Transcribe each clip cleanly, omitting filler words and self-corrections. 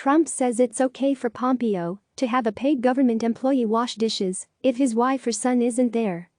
Trump says it's okay for Pompeo to have a paid government employee wash dishes if his wife or son isn't there.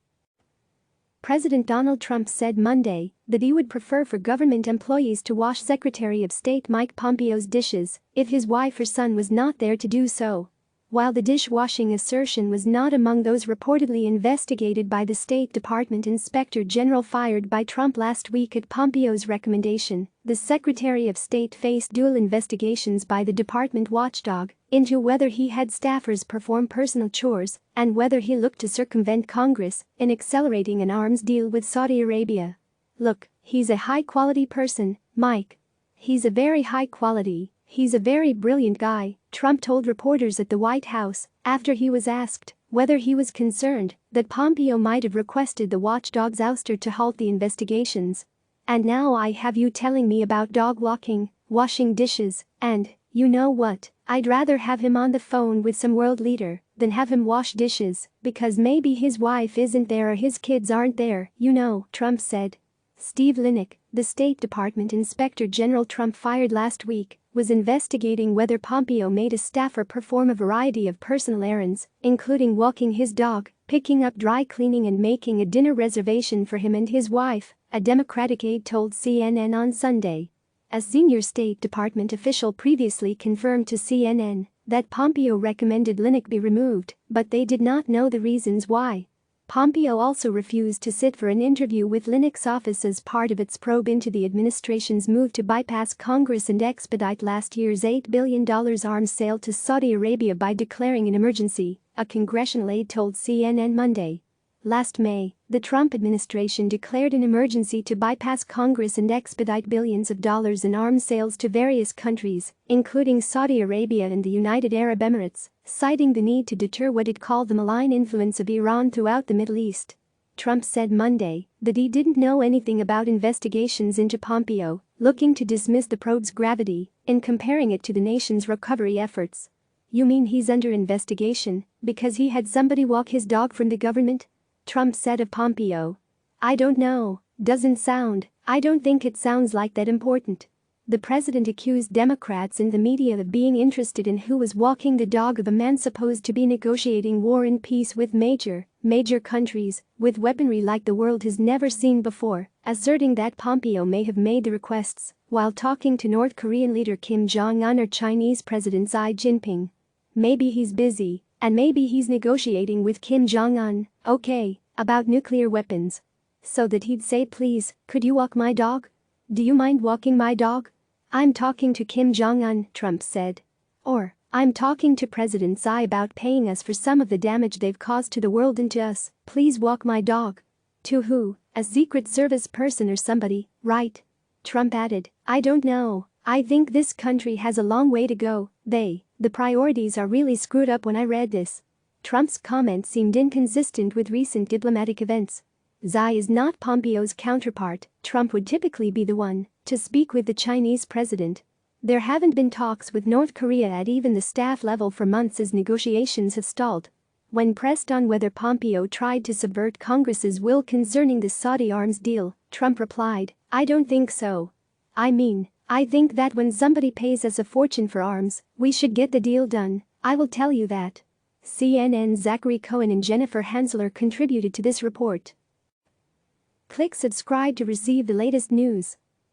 President Donald Trump said Monday that he would prefer for government employees to wash Secretary of State Mike Pompeo's dishes if his wife or son was not there to do so. While the dishwashing assertion was not among those reportedly investigated by the State Department Inspector General fired by Trump last week at Pompeo's recommendation, the Secretary of State faced dual investigations by the department watchdog into whether he had staffers perform personal chores and whether he looked to circumvent Congress in accelerating an arms deal with Saudi Arabia. "Look, he's a high-quality person, Mike. He's a very high quality. He's a very brilliant guy," Trump told reporters at the White House after he was asked whether he was concerned that Pompeo might have requested the watchdog's ouster to halt the investigations. "And now I have you telling me about dog walking, washing dishes, and, you know what, I'd rather have him on the phone with some world leader than have him wash dishes because maybe his wife isn't there or his kids aren't there, you know," Trump said. Steve Linick, the State Department Inspector General Trump fired last week, was investigating whether Pompeo made a staffer perform a variety of personal errands, including walking his dog, picking up dry cleaning and making a dinner reservation for him and his wife, a Democratic aide told CNN on Sunday. A senior State Department official previously confirmed to CNN that Pompeo recommended Linick be removed, but they did not know the reasons why. Pompeo also refused to sit for an interview with Linick's office as part of its probe into the administration's move to bypass Congress and expedite last year's $8 billion arms sale to Saudi Arabia by declaring an emergency, a congressional aide told CNN Monday. Last May, the Trump administration declared an emergency to bypass Congress and expedite billions of dollars in arms sales to various countries, including Saudi Arabia and the United Arab Emirates, citing the need to deter what it called the malign influence of Iran throughout the Middle East. Trump said Monday that he didn't know anything about investigations into Pompeo, looking to dismiss the probe's gravity in comparing it to the nation's recovery efforts. "You mean he's under investigation because he had somebody walk his dog from the government?" Trump said of Pompeo. "I don't know, I don't think it sounds like that important." The president accused Democrats and the media of being interested in who was walking the dog of a man supposed to be negotiating war and peace with major countries with weaponry like the world has never seen before, asserting that Pompeo may have made the requests while talking to North Korean leader Kim Jong-un or Chinese President Xi Jinping. "Maybe he's busy, and maybe he's negotiating with Kim Jong-un, okay, about nuclear weapons. So that he'd say, 'Please, could you walk my dog? Do you mind walking my dog? I'm talking to Kim Jong-un,' Trump said. Or, 'I'm talking to President Xi about paying us for some of the damage they've caused to the world and to us, please walk my dog.' To who? A Secret Service person or somebody, right?" Trump added, "I don't know, I think this country has a long way to go, the priorities are really screwed up when I read this." Trump's comment seemed inconsistent with recent diplomatic events. Xi is not Pompeo's counterpart. Trump would typically be the one to speak with the Chinese president. There haven't been talks with North Korea at even the staff level for months as negotiations have stalled. When pressed on whether Pompeo tried to subvert Congress's will concerning the Saudi arms deal, Trump replied, "I don't think so. I think that when somebody pays us a fortune for arms, we should get the deal done, I will tell you that." CNN's Zachary Cohen and Jennifer Hansler contributed to this report. Click subscribe to receive the latest news.